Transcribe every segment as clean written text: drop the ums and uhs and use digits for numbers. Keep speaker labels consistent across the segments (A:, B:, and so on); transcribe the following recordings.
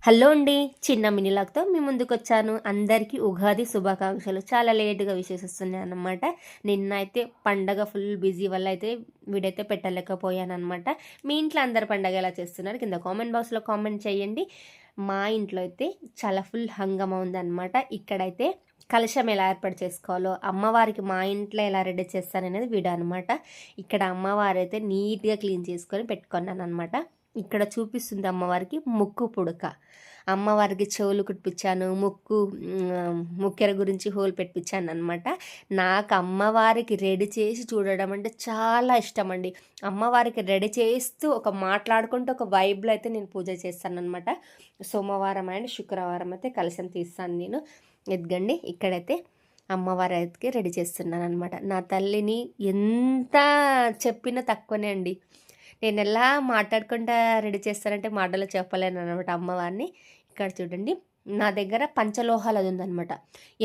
A: Hello అండి, చిన్న మినిలాగ్తో మీ ముందుకొచ్చాను. అందరికీ ఉగాది శుభాకాంక్షలు. చాలా లేటుగా విషెస్ వస్తున్నాయి అన్నమాట. నిన్న అయితే పండగ ఫుల్ బిజీ వల్ల అయితే వీడైతే పెట్టలేకపోయానమాట. మీ ఇంట్లో అందరు పండగ ఎలా చేస్తున్నారు కింద కామెంట్ బాక్స్లో కామెంట్ చేయండి. మా ఇంట్లో అయితే చాలా ఫుల్ హంగమా ఉందన్నమాట. ఇక్కడైతే కలశం ఎలా ఏర్పాటు చేసుకోవాలో, అమ్మవారికి మా ఇంట్లో ఎలా రెడీ చేస్తాననేది వీడియో అనమాట. ఇక్కడ అమ్మవారు అయితే నీట్గా క్లీన్ చేసుకొని పెట్టుకున్నాను అనమాట. ఇక్కడ చూపిస్తుంది అమ్మవారికి ముక్కు పుడక. అమ్మవారికి చెవులు కుట్టించాను, ముక్కెర గురించి హోల్ పెట్టించాను అనమాట. నాకు అమ్మవారికి రెడీ చేసి చూడడం అంటే చాలా ఇష్టం అండి. అమ్మవారికి రెడీ చేస్తూ ఒక మాట్లాడుకుంటూ ఒక వైబ్లో అయితే నేను పూజ చేస్తాను అనమాట. సోమవారం అండ్ శుక్రవారం అయితే కలశం తీస్తాను నేను. ఎదగండి ఇక్కడైతే అమ్మవారికి రెడీ చేస్తున్నాను అనమాట. నా తల్లిని ఎంత చెప్పినా తక్కువనే అండి. నేను ఎలా మాట్లాడుకుంటా రెడీ చేస్తానంటే మాటలో చెప్పలేను అనమాట అమ్మవారిని. ఇక్కడ చూడండి, నా దగ్గర పంచలోహాలది ఉందనమాట.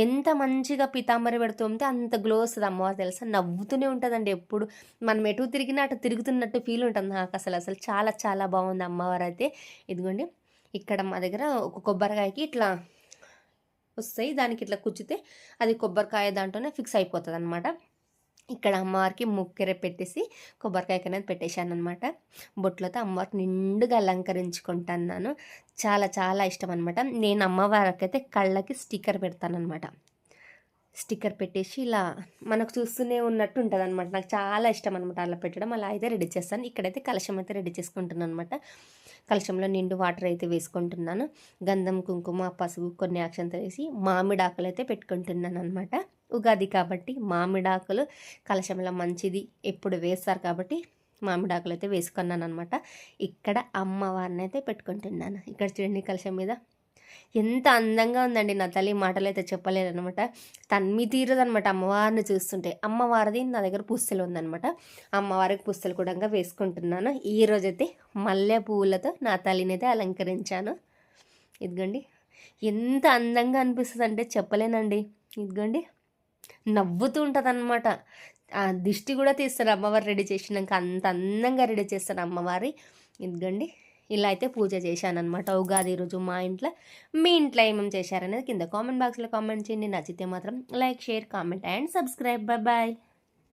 A: ఎంత మంచిగా పీతాంబరి పెడుతూ ఉంటే అంత గ్లో వస్తుంది అమ్మవారు, తెలుసా. నవ్వుతూనే ఉంటుందండి ఎప్పుడు. మనం ఎటు తిరిగినా అటు తిరుగుతున్నట్టు ఫీల్ ఉంటుంది నాకు. అసలు చాలా చాలా బాగుంది అమ్మవారు అయితే. ఇదిగోండి, ఇక్కడ మా దగ్గర ఒక కొబ్బరికాయకి ఇట్లా వస్తాయి, దానికి ఇట్లా కుచ్చితే అది కొబ్బరికాయ దాంట్లోనే ఫిక్స్ అయిపోతుంది అనమాట. ఇక్కడ అమ్మవారికి ముక్కెర పెట్టేసి కొబ్బరికాయ అనేది పెట్టేశాను అనమాట. బొట్లతో అమ్మవారికి నిండుగా అలంకరించుకుంటున్నాను. చాలా చాలా ఇష్టం అనమాట. నేను అమ్మవారికి అయితే కళ్ళకి స్టిక్కర్ పెడతానమాట. స్టిక్కర్ పెట్టేసి ఇలా మనకు చూస్తూనే ఉన్నట్టు ఉంటుంది అనమాట. నాకు చాలా ఇష్టం అనమాట అలా పెట్టడం. అలా అయితే రెడీ చేస్తాను. ఇక్కడైతే కలశం అయితే రెడీ చేసుకుంటున్నాను అనమాట. కలశంలో నిండు వాటర్ అయితే వేసుకుంటున్నాను. గంధం, కుంకుమ, పసుపు, కొన్ని అక్షంతలు వేసి మామిడాకులు అయితే పెట్టుకుంటున్నాను అనమాట. ఉగాది కాబట్టి మామిడాకులు కలశంలో మంచిది ఎప్పుడు వేస్తారు కాబట్టి మామిడాకులు అయితే వేసుకున్నాను అనమాట. ఇక్కడ అమ్మవారిని అయితే పెట్టుకుంటున్నాను. ఇక్కడ చూడండి, కలశం మీద ఎంత అందంగా ఉందండి. నా తల్లి మాటలు అయితే చెప్పలేను అనమాట. తన్మి తీరదనమాట అమ్మవారిని చూస్తుంటే. అమ్మవారిది నా దగ్గర పుస్తలు ఉందనమాట. అమ్మవారికి పుస్తలు కూడా వేసుకుంటున్నాను. ఈరోజైతే మల్లె పువ్వులతో నా తల్లిని అయితే అలంకరించాను. ఇదిగోండి, ఎంత అందంగా అనిపిస్తుంది అంటే చెప్పలేనండి. ఇదిగోండి, నవ్వుతూ ఉంటుంది అనమాట. ఆ దిష్టి కూడా తీస్తారు అమ్మవారు రెడీ చేసినాక. అంత అందంగా రెడీ చేస్తారు అమ్మవారి. ఇదిగోండి, ఇలా అయితే పూజ చేశానమాట ఉగాది రోజు మా ఇంట్లో. మీ ఇంట్లో ఏమేమి చేశారనేది కింద కామెంట్ బాక్స్లో కామెంట్ చేయండి. నచ్చితే మాత్రం like, share, comment and subscribe. Bye.